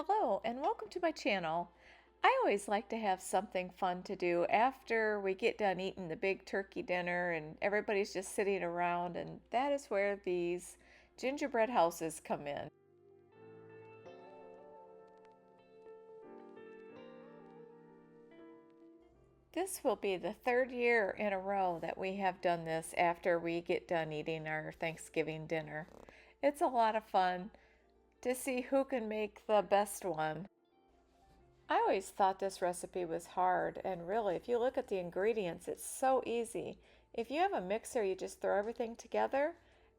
Hello and welcome to my channel. I always like to have something fun to do after we get done eating the big turkey dinner and everybody's just sitting around, and that is where these gingerbread houses come in. This will be the third year in a row that we have done this after we get done eating our Thanksgiving dinner. It's a lot of fun to see who can make the best one. I always thought this recipe was hard, and really, if you look at the ingredients, it's so easy. If you have a mixer, you just throw everything together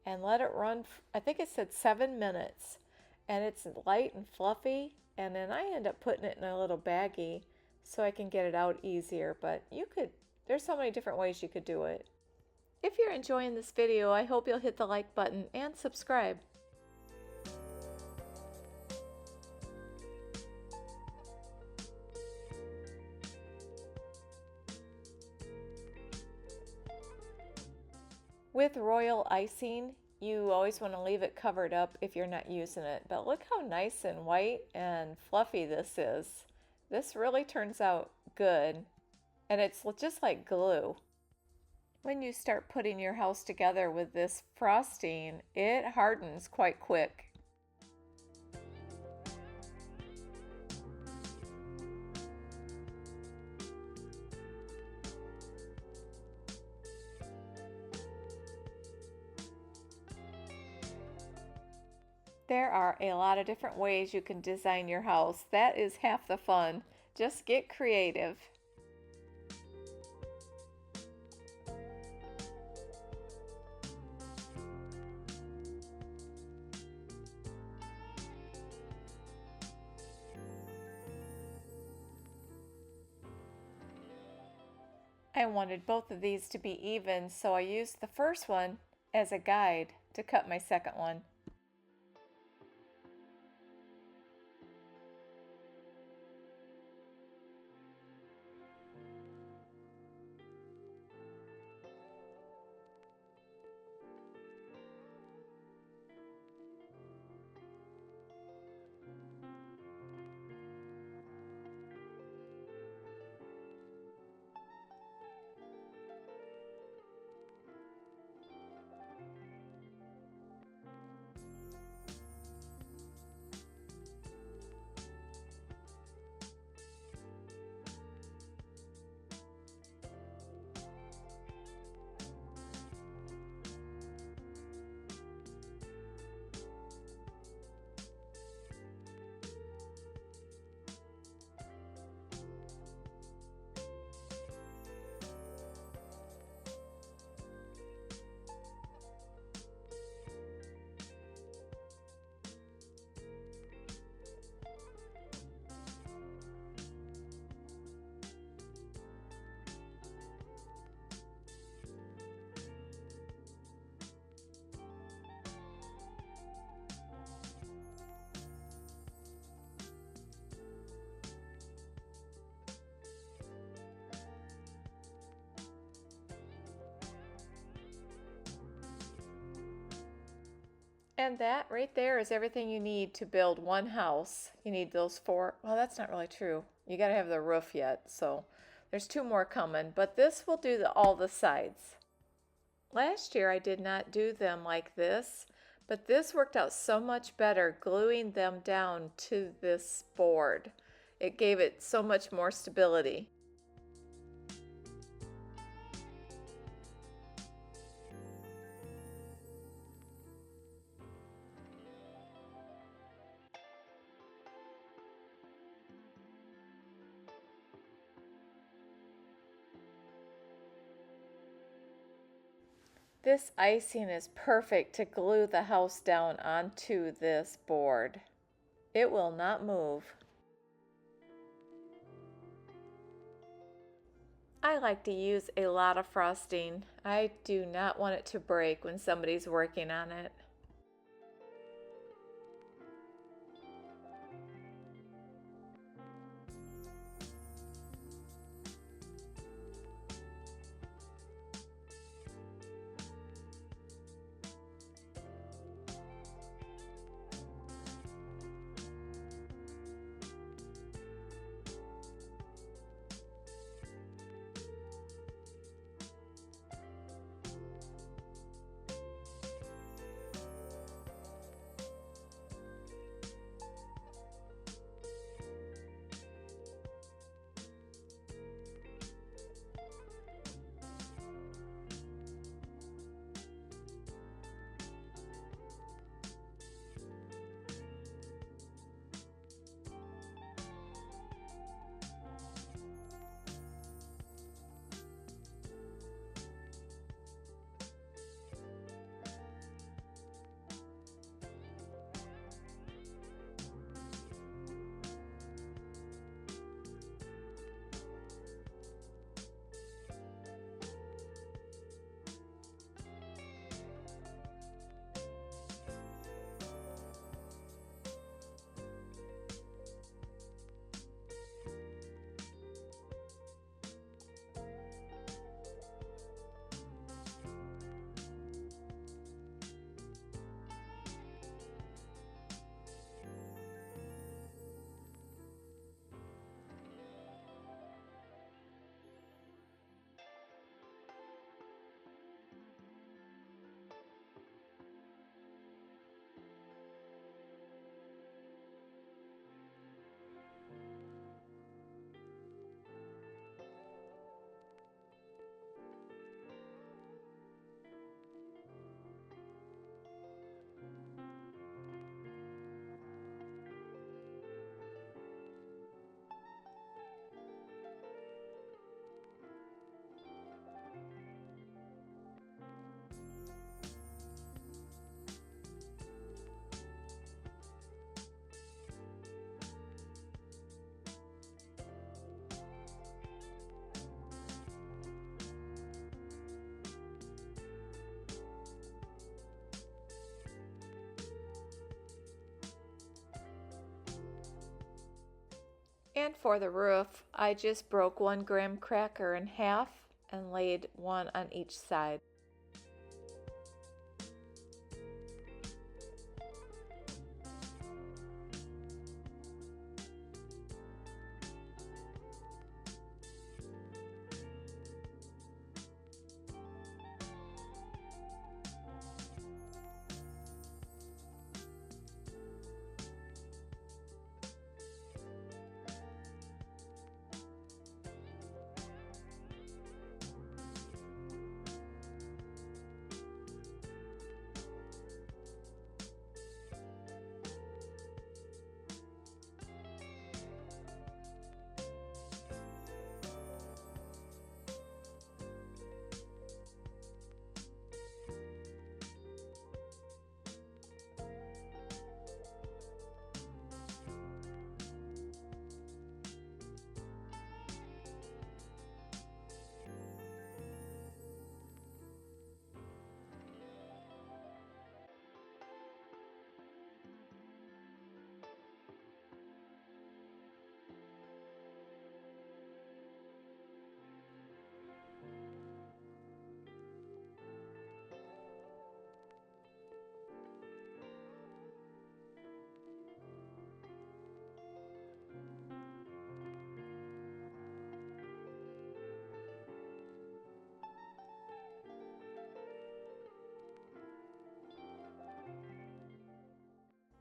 and let it run, I think it said 7 minutes, and it's light and fluffy, and then I end up putting it in a little baggie so I can get it out easier, but there's so many different ways you could do it. If you're enjoying this video, I hope you'll hit the like button and subscribe. With royal icing, you always want to leave it covered up if you're not using it. But look how nice and white and fluffy this is. This really turns out good, and it's just like glue. When you start putting your house together with this frosting, it hardens quite quick. There are a lot of different ways you can design your house. That is half the fun. Just get creative. I wanted both of these to be even, so I used the first one as a guide to cut my second one. And that right there is everything you need to build one house. You need those four. Well, that's not really true. You got to have the roof yet, so there's two more coming, but this will do all the sides. Last year I did not do them like this, but this worked out so much better gluing them down to this board. It gave it so much more stability. This icing is perfect to glue the house down onto this board. It will not move. I like to use a lot of frosting. I do not want it to break when somebody's working on it. And for the roof, I just broke one graham cracker in half and laid one on each side.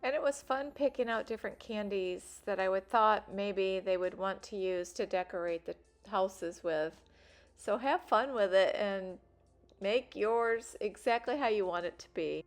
And it was fun picking out different candies that I would thought maybe they would want to use to decorate the houses with. So have fun with it and make yours exactly how you want it to be.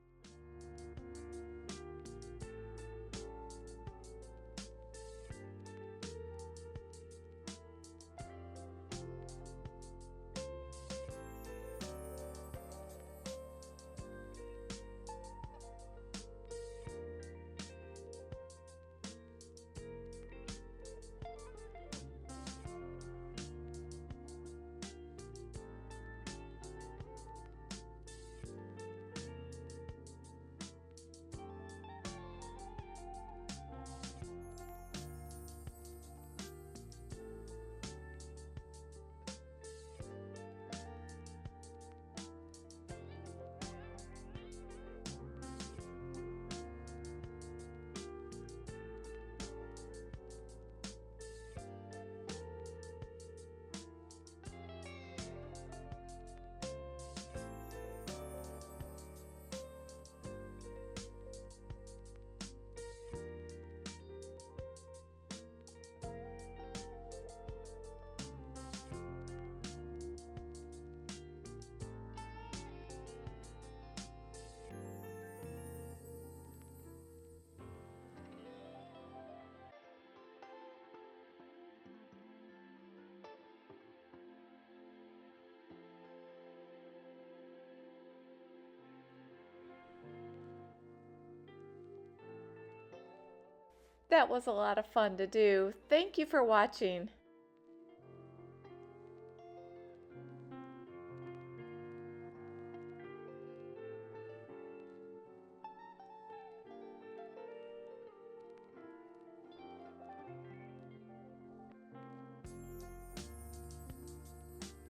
That was a lot of fun to do. Thank you for watching.